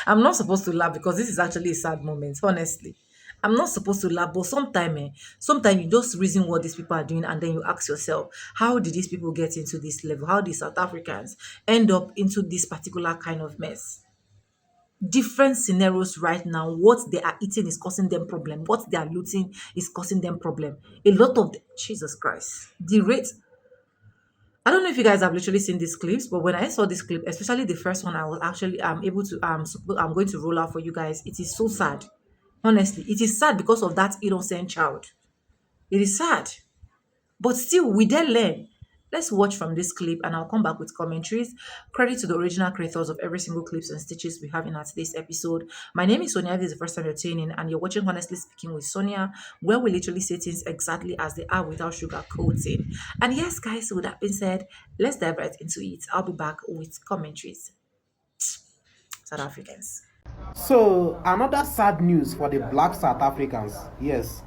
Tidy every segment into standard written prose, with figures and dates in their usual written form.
I'm not supposed to laugh because this is actually a sad moment, honestly. I'm not supposed to laugh, but sometimes you just reason what these people are doing and then you ask yourself, how did these people get into this level? How did South Africans end up into this particular kind of mess? Different scenarios right now. What they are eating is causing them problem. What they are looting is causing them problem. A lot of Jesus Christ. The rate. I don't know if you guys have literally seen these clips, but when I saw this clip, especially the first one, I was actually able to I'm going to roll out for you guys. It is so sad. Honestly, it is sad because of that innocent child. It is sad. But still, we then learn. Let's watch from this clip and I'll come back with commentaries. Credit to the original creators of every single clips and stitches we have in our today's episode. My name is Sonia. If this is the first time you're tuning in and you're watching Honestly Speaking with Sonia, where we literally say things exactly as they are without sugar coating. And yes, guys, so with that being said, let's dive right into it. I'll be back with commentaries. South Africans. So another sad news for the black South Africans. Yes.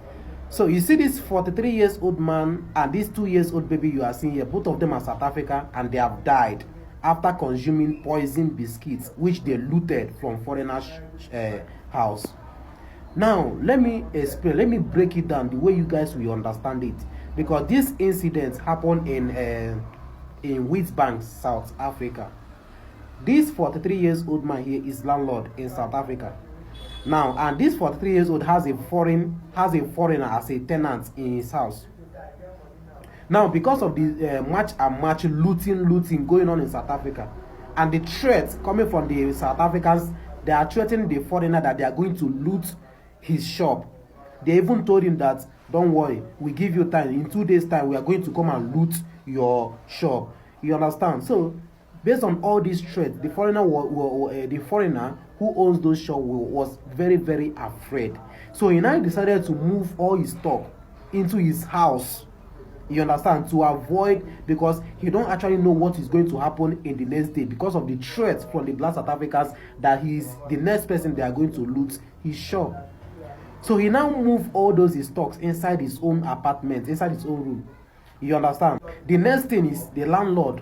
So you see this 43 years old man and this 2 years old baby you are seeing here, both of them are South Africa and they have died after consuming poison biscuits which they looted from foreigners' house. Now let me explain, let me break it down the way you guys will understand it, because this incident happened in Witbank, South Africa. This 43 years old man here is landlord in South Africa. Now, and this 43 years old has a foreigner as a tenant in his house. Now, because of the match looting going on in South Africa, and the threat coming from the South Africans, they are threatening the foreigner that they are going to loot his shop. They even told him that, don't worry, we give you time. In 2 days' time, we are going to come and loot your shop. You understand? So, based on all these threats, the foreigner who owns those shops was very, very afraid. So he now decided to move all his stock into his house. You understand? To avoid, because he don't actually know what is going to happen in the next day because of the threats from the black South Africans that he's the next person they are going to loot his shop. So he now moved all those his stocks inside his own apartment, inside his own room. You understand? The next thing is the landlord,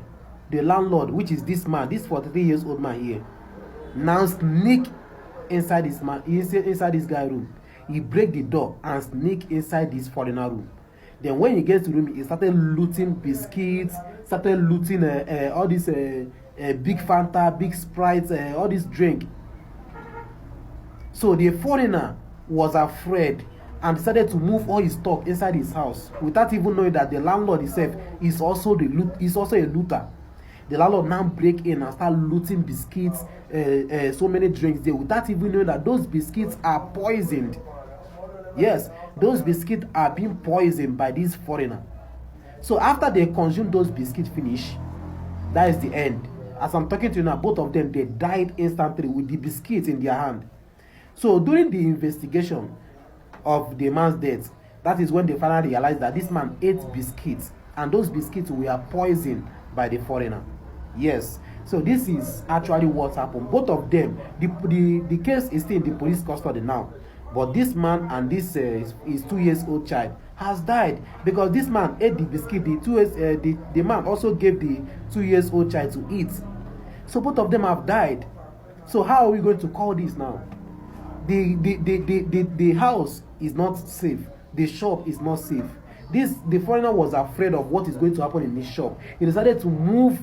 which is this man, this 43 years old man here, now sneak inside this guy room. He break the door and sneak inside this foreigner room. Then when he gets to the room, he started looting biscuits, started looting all this big Fanta, big Sprite, all this drink. So the foreigner was afraid and decided to move all his stock inside his house without even knowing that the landlord himself is also a looter. The landlord now break in and start looting biscuits, so many drinks there without even knowing that those biscuits are poisoned. Yes, those biscuits are being poisoned by this foreigner. So after they consume those biscuits finish, that is the end. As I'm talking to you now, both of them, they died instantly with the biscuits in their hand. So during the investigation of the man's death, that is when they finally realized that this man ate biscuits and those biscuits were poisoned by the foreigner. Yes, so this is actually what happened. Both of them, the case is still in the police custody now, but this man and this his 2 years old child has died because this man ate the biscuit. The man also gave the 2 years old child to eat. So both of them have died. So how are we going to call this now? The house is not safe. The shop is not safe. The foreigner was afraid of what is going to happen in his shop. He decided to move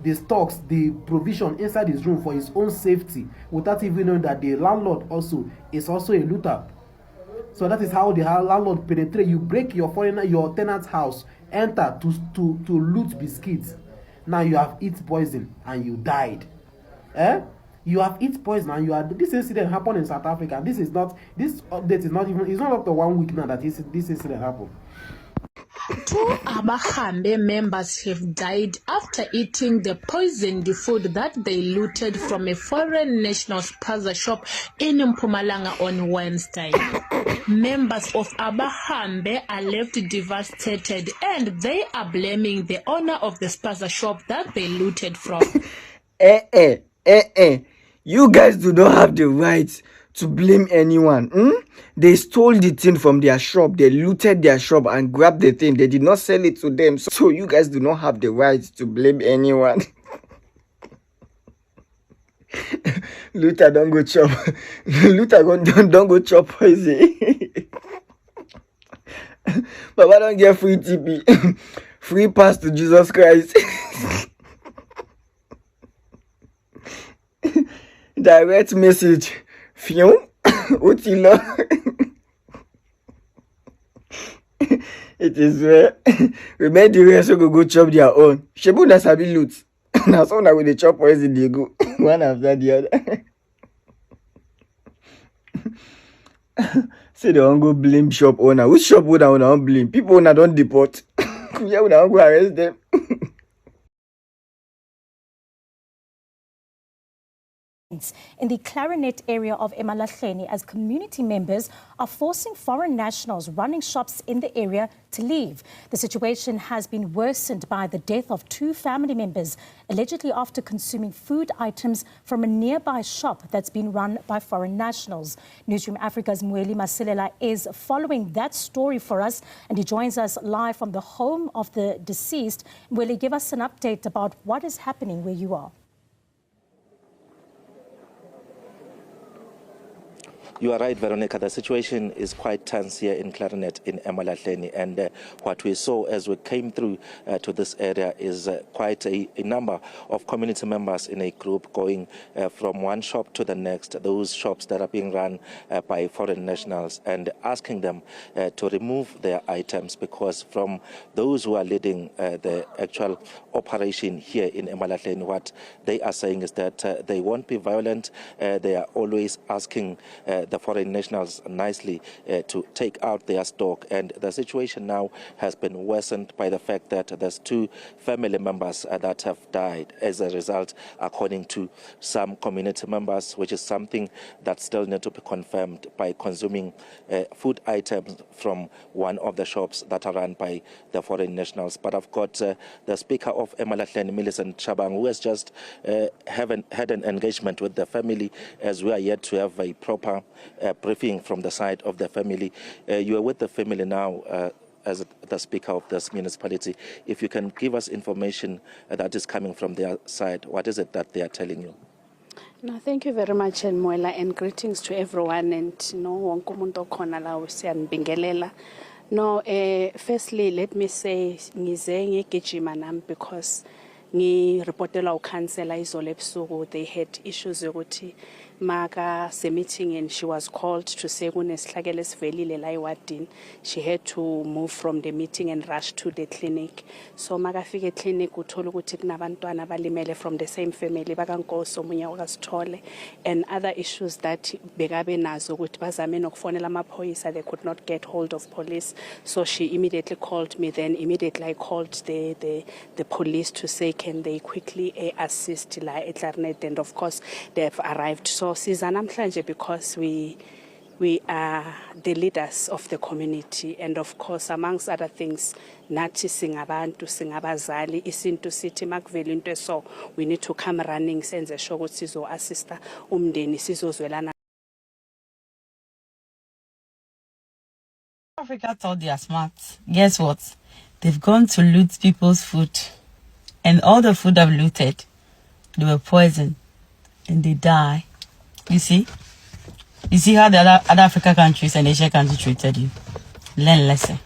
the stocks, the provision inside his room for his own safety without even knowing that the landlord is also a looter. So that is how the landlord penetrate. You break your tenant's house, enter to loot biscuits. Now you have eaten poison and you died. You have eaten poison and you are. This incident happened in South Africa. This update is not even. It's not up to 1 week now that this incident happened. 2 Abahambe members have died after eating the poisoned food that they looted from a foreign national spaza shop in Mpumalanga on Wednesday. Members of Abahambe are left devastated and they are blaming the owner of the spaza shop that they looted from. You guys do not have the right to blame anyone. They stole the thing from their shop. They looted their shop and grabbed the thing. They did not sell it to them. So you guys do not have the right to blame anyone. Luther don't go chop. Luther don't go chop poison. Baba don't get free TP. Free pass to Jesus Christ. Direct message. Fion. Utilo. It is where we made the rest who go chop their own. Shebu na sabi loot. Now so now with the chop poison they go one after the other. Say they won't go blame shop owner. Which shop owner won't blame? People owner don't deport. Yeah, we don't go arrest them. In the Clarinet area of Emalahleni, as community members are forcing foreign nationals running shops in the area to leave. The situation has been worsened by the death of 2 family members, allegedly after consuming food items from a nearby shop that's been run by foreign nationals. Newsroom Africa's Mweli Masilela is following that story for us, and he joins us live from the home of the deceased. Mweli, give us an update about what is happening where you are. You are right, Veronica. The situation is quite tense here in Clarinet in Emalahleni, and what we saw as we came through to this area is quite a number of community members in a group going from one shop to the next, those shops that are being run by foreign nationals, and asking them to remove their items, because from those who are leading the actual operation here in Emalahleni, what they are saying is that they won't be violent. They are always asking the foreign nationals nicely to take out their stock, and the situation now has been worsened by the fact that there's 2 family members that have died as a result, according to some community members, which is something that still needs to be confirmed, by consuming food items from one of the shops that are run by the foreign nationals. But I've got the Speaker of Emalahleni, Millicent Chabang, who has just had an engagement with the family, as we are yet to have a proper briefing from the side of the family. You are with the family now as the Speaker of this municipality. If you can give us information that is coming from their side, what is it that they are telling you? No, thank you very much, Moela, and greetings to everyone. And no, no, firstly, let me say, because ni reportela ukhansela izolo ebusuku they had issues yokuthi maka se meeting, and she was called to say kunesihlakelo esivelile la ewadini. She had to move from the meeting and rush to the clinic. So maka fike clinic uthola ukuthi kunabantwana balimele from the same family, bakankosi omunye wakasithole, and other issues that bekabe nazo ukuthi bazame nokufonela amaphoyisa, they could not get hold of police. So she immediately called me. Then immediately I called the police to say can they quickly assist la at Clarinet, and of course they have arrived. So sizanamhlanje because we are the leaders of the community, and of course amongst other things nathi singabantu singabazali isintu sithi makuvela into so we need to come running senze sure ukuthi sizo assista umndeni sizozwelana. Africa thought they are smart. Guess what? They've gone to loot people's food, and all the food I've looted, they were poisoned, and they die. You see how the other African countries and Asian countries treated you. Learn lesson.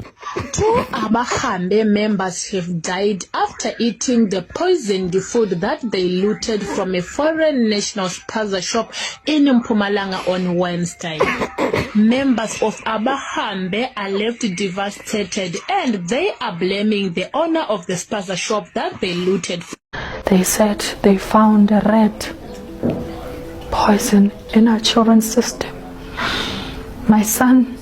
2 Abahambe members have died after eating the poisoned food that they looted from a foreign national spaza shop in Mpumalanga on Wednesday. Members of Abahambe are left devastated, and they are blaming the owner of the spaza shop that they looted. They said they found a rat poison in our children's system. My son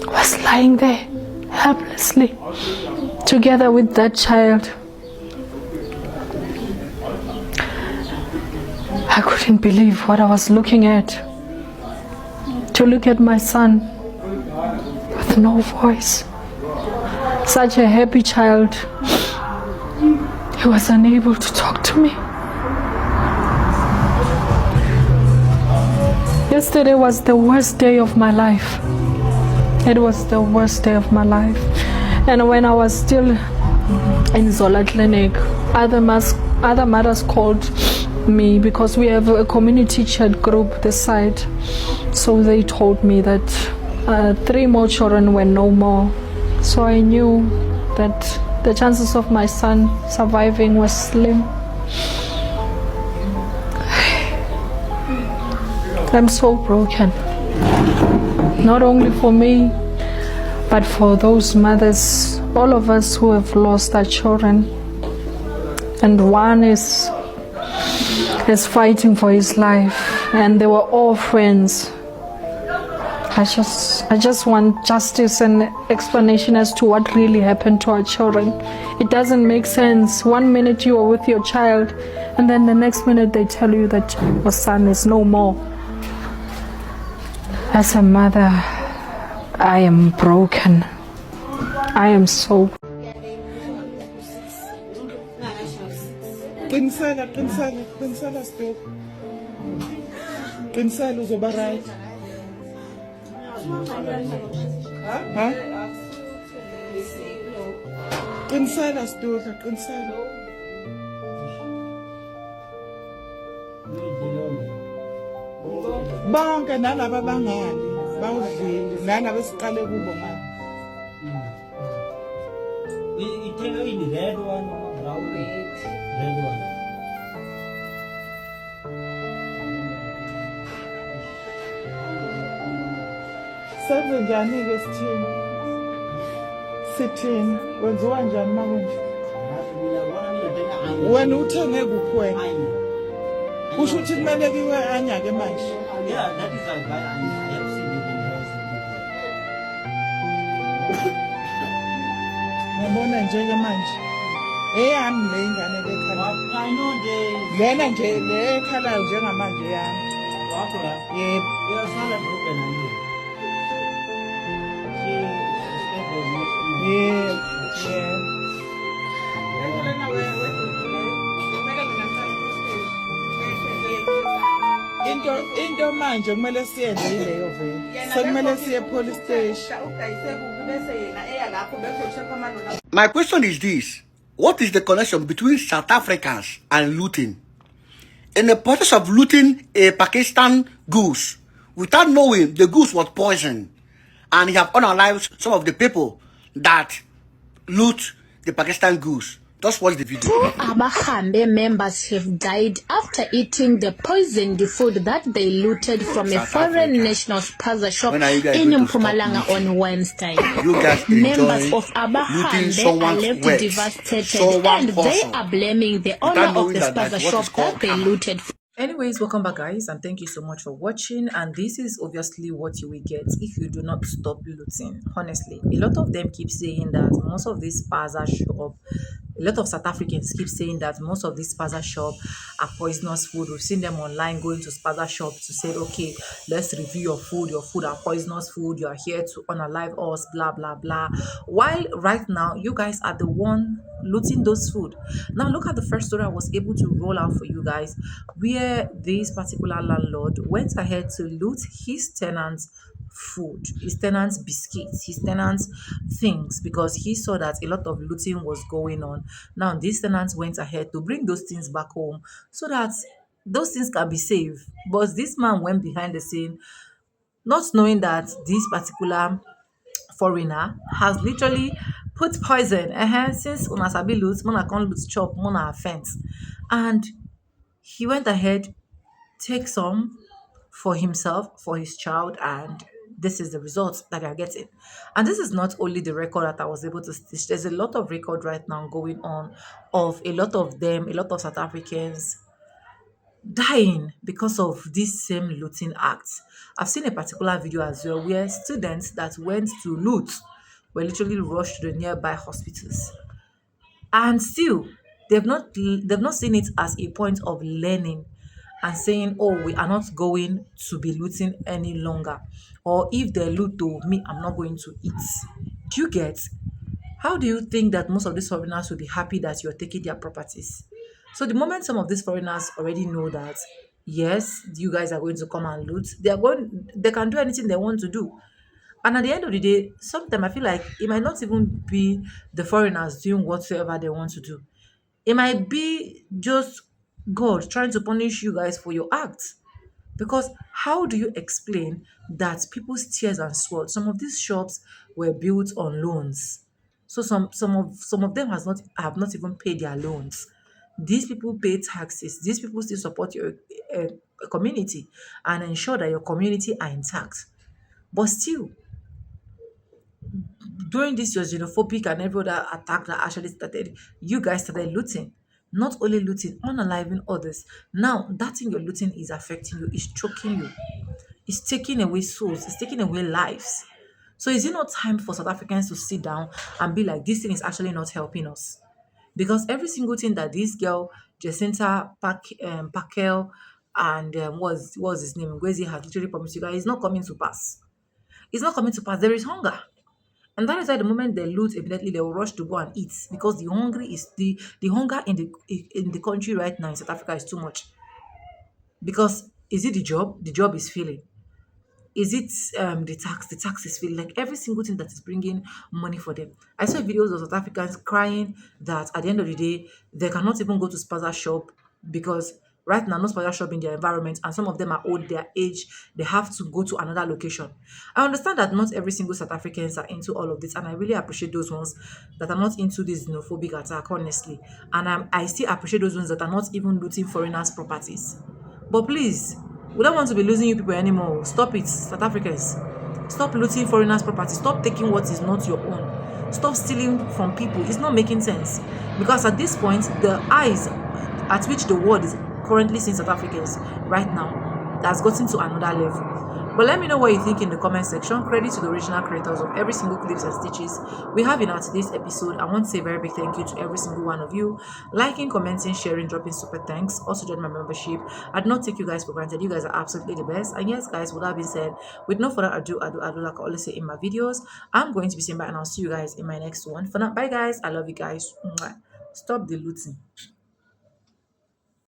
was lying there helplessly together with that child. I couldn't believe what I was looking at. To look at my son with no voice, such a happy child. He was unable to talk to me. Yesterday was the worst day of my life. It was the worst day of my life. And when I was still in Zola Clinic, other mothers called me because we have a community chat group this side. So they told me that 3 more children were no more. So I knew that the chances of my son surviving was slim. I'm so broken. Not only for me, but for those mothers, all of us who have lost our children. And one is fighting for his life, and they were all friends. I just want justice and explanation as to what really happened to our children. It doesn't make sense. 1 minute you are with your child, and then the next minute they tell you that your son is no more. As a mother, I am broken. I am so. Qinisela stop. Qinisela uzoba right. Ha? Qinisela stop, qinisela. Bonke nalaba bangani bawudlile nalaba esiqale kubo manje. Red one, brown, red one. Senze njani-ke sithini? Sithini? Wenziwa njani manje? Wena uthenge kuphi wena? Kusho ukuthi kumele kiwe anya-ke manje. Yeah, that is why I have seen it in Ngiyabona nje-ke manje. Eyami le ingane lekhalayo. I know the. Lena nje le ekhalayo njengamanje yami. Yebo. Iyasala broken and into manje kumele siyenze yileyo vele. Sekumele siye police station. My question is this: what is the connection between South Africans and looting? In the process of looting a Pakistan goose, without knowing the goose was poisoned, and he have unalived some of the people that loot the Pakistan goose. Just watch the video. 2 Abahambe members have died after eating the poisoned food that they looted from a South foreign Africa. national's plaza shop When are you guys in going to stop Mpumalanga looting? on Wednesday. You guys Members enjoy of looting Abahambe are someone's left wealth, devastated, someone's and they hustle, are blaming the owner without of knowing the that plaza that's what shop is called that they karma. looted. Anyways, welcome back, guys, and thank you so much for watching. And this is obviously what you will get if you do not stop looting. Honestly, a lot of them keep saying that most of this spaza shop, a lot of South Africans keep saying that most of these spaza shop are poisonous food. We've seen them online going to spaza shop to say, okay, let's review your food. Your food are poisonous food. You are here to unalive us, blah blah blah. While right now, you guys are the one looting those food. Now look at the first story I was able to roll out for you guys, where this particular landlord went ahead to loot his tenants food, his tenants biscuits, his tenants things, because he saw that a lot of looting was going on. Now these tenants went ahead to bring those things back home so that those things can be saved. But this man went behind the scene, not knowing that this particular foreigner has literally put poison since una sabi loot, una come loot chop, una offense. And he went ahead, take some for himself, for his child, and this is the result that you're getting. And this is not only the record that I was able to stitch. There's a lot of record right now going on of a lot of them, a lot of South Africans dying because of this same looting act. I've seen a particular video as well where students that went to loot were literally rushed to the nearby hospitals, and still they've not seen it as a point of learning and saying, oh, we are not going to be looting any longer, or if they loot, to me, I'm not going to eat. Do you get? How do you think that most of these foreigners will be happy that you're taking their properties? So the moment some of these foreigners already know that, yes, you guys are going to come and loot, they can do anything they want to do. And at the end of the day, sometimes I feel like it might not even be the foreigners doing whatsoever they want to do. It might be just God trying to punish you guys for your acts. Because how do you explain that people's tears and sweat, some of these shops were built on loans. So some of them have not even paid their loans. These people pay taxes. These people still support your uh, community and ensure that your community are intact. But still, during this your xenophobic and every other attack that actually started, you guys started looting. Not only looting, unaliving others. Now that thing you're looting is affecting you, is choking you, it's taking away souls, it's taking away lives. So is it not time for South Africans to sit down and be like, this thing is actually not helping us? Because every single thing that this girl, Jacinta Pakel, and what's his name, Gwezi, has literally promised you guys, is not coming to pass. It's not coming to pass. There is hunger. And that is why the moment they loot, immediately they will rush to go and eat because the hunger in the country right now in South Africa is too much. Because is it the job? The job is failing. Is it the tax? The tax is feeling like every single thing that is bringing money for them. I saw videos of South Africans crying that at the end of the day, they cannot even go to spaza shop because right now, no spaza shop in their environment, and some of them are old, their age, they have to go to another location. I understand that not every single South Africans are into all of this, and I really appreciate those ones that are not into this xenophobic attack, honestly. And I still appreciate those ones that are not even looting foreigners' properties. But please, we don't want to be losing you people anymore. Stop it, South Africans. Stop looting foreigners' property. Stop taking what is not your own. Stop stealing from people. It's not making sense. Because at this point, the eyes at which the world is currently seeing South Africans right now has gotten to another level. But let me know what you think in the comment section. Credit to the original creators of every single clips and stitches we have in our today's episode. I want to say a very big thank you to every single one of you. Liking, commenting, sharing, dropping super thanks. Also join my membership. I do not take you guys for granted. You guys are absolutely the best. And yes, guys, with that being said, with no further ado, like I always say in my videos, I'm going to be saying bye and I'll see you guys in my next one. For now, bye guys. I love you guys. Mwah. Stop the looting.